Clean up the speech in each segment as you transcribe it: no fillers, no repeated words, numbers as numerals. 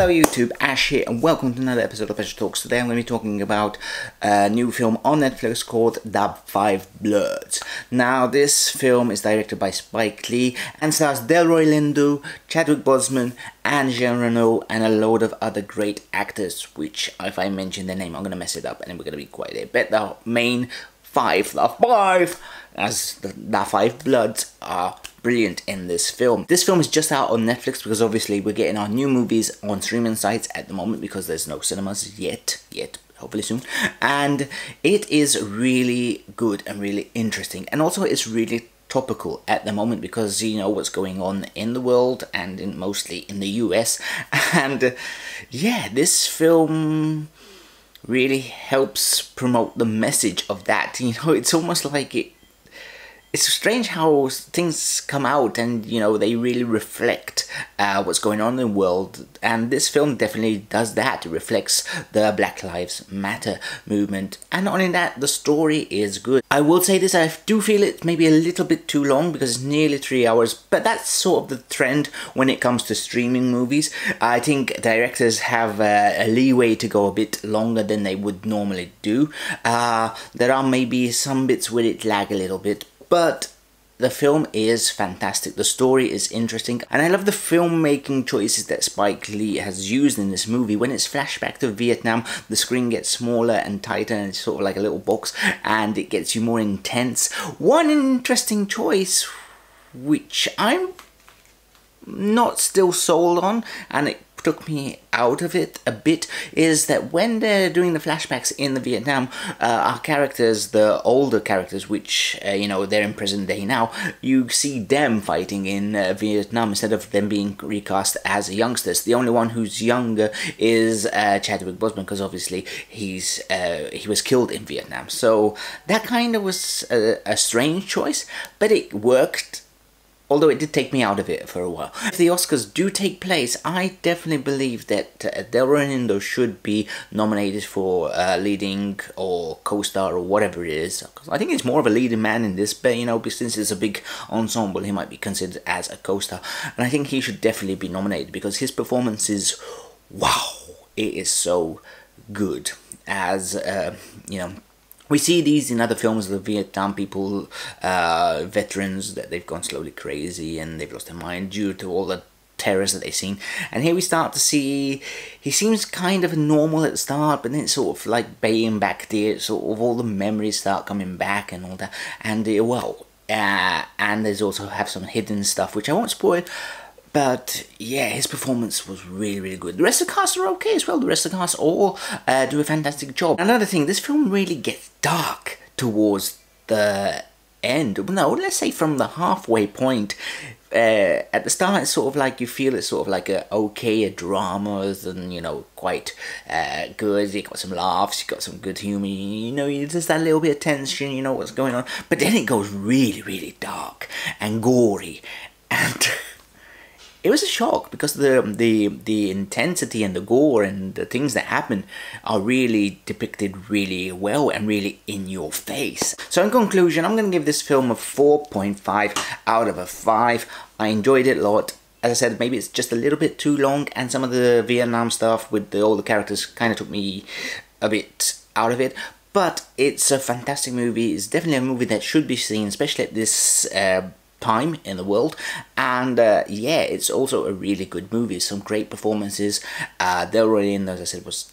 Hello YouTube, Ash here and welcome to another episode of Special Talks. Today I'm going to be talking about a new film on Netflix called The Five Bloods. Now this film is directed by Spike Lee and stars Delroy Lindo, Chadwick Boseman and Jean Reno and a load of other great actors, which if I mention their name I'm going to mess it up and then we're going to be quite a bit. The main five, as the Five Bloods are brilliant in this film. This film is just out on Netflix because obviously we're getting our new movies on streaming sites at the moment because there's no cinemas yet, hopefully soon. And it is really good and really interesting, and also it's really topical at the moment because you know what's going on in the world and mostly in the US. And yeah, this film really helps promote the message of that. You know, it's almost like it's strange how things come out and, you know, they really reflect what's going on in the world. And this film definitely does that. It reflects the Black Lives Matter movement. And not only that, the story is good. I will say this, I do feel it maybe a little bit too long because it's nearly 3 hours. But that's sort of the trend when it comes to streaming movies. I think directors have a leeway to go a bit longer than they would normally do. There are maybe some bits where it lag a little bit. But the film is fantastic, the story is interesting, and I love the filmmaking choices that Spike Lee has used in this movie. When it's flashback to Vietnam, the screen gets smaller and tighter and it's sort of like a little box and it gets you more intense. One interesting choice, which I'm not still sold on, and it took me out of it a bit, is that when they're doing the flashbacks in the Vietnam, our characters, the older characters, which you know, they're in present day now, you see them fighting in Vietnam instead of them being recast as youngsters. The only one who's younger is Chadwick Boseman, because obviously he was killed in Vietnam. So that kind of was a strange choice, but it worked. Although it did take me out of it for a while. If the Oscars do take place, I definitely believe that Delroy Lindo should be nominated for leading or co-star or whatever it is. I think he's more of a leading man in this, but you know, since it's a big ensemble, he might be considered as a co-star. And I think he should definitely be nominated because his performance is, wow, it is so good. As, you know, we see these in other films, the Vietnam people, veterans, that they've gone slowly crazy and they've lost their mind due to all the terrors that they've seen. And here we start to see, he seems kind of normal at the start, but then it's sort of like baying back there, sort of all the memories start coming back and all that. And well, and there's also have some hidden stuff, which I won't spoil. But yeah, his performance was really, really good. The rest of the cast are okay as well. The rest of the cast all do a fantastic job. Another thing, this film really gets dark towards the end. No, let's say from the halfway point. At the start, it's sort of like you feel it's sort of like a drama, and you know, quite good. You got some laughs, you got some good humor. You know, there's that little bit of tension. You know what's going on. But then it goes really, really dark and gory and. It was a shock because the intensity and the gore and the things that happen are really depicted really well and really in your face. So in conclusion, I'm going to give this film a 4.5 out of 5. I enjoyed it a lot. As I said, maybe it's just a little bit too long, and some of the Vietnam stuff with all the characters kind of took me a bit out of it. But it's a fantastic movie. It's definitely a movie that should be seen, especially at this time in the world. And yeah, it's also a really good movie. Some great performances. Delroy Lindo, as I said, was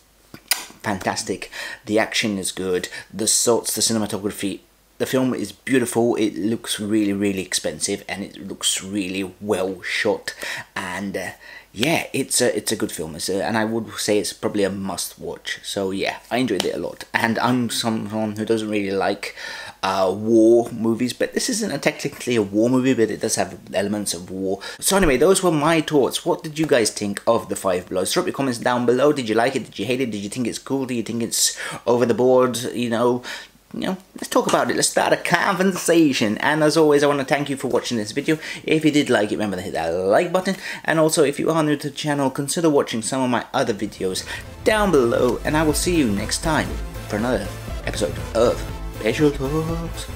fantastic. The action is good. The cinematography. The film is beautiful. It looks really, really expensive, and it looks really well shot. And yeah, it's a good film. And I would say it's probably a must watch. So yeah, I enjoyed it a lot. And I'm someone who doesn't really like war movies, but this isn't technically a war movie, but it does have elements of war. So anyway, those were my thoughts. What did you guys think of The Five Bloods? Drop your comments down below. Did you like it? Did you hate it? Did you think it's cool? Do you think it's over the board? You know, let's talk about it. Let's start a conversation. And as always, I want to thank you for watching this video. If you did like it, remember to hit that like button. And also, if you are new to the channel, consider watching some of my other videos down below. And I will see you next time for another episode of Special Talks.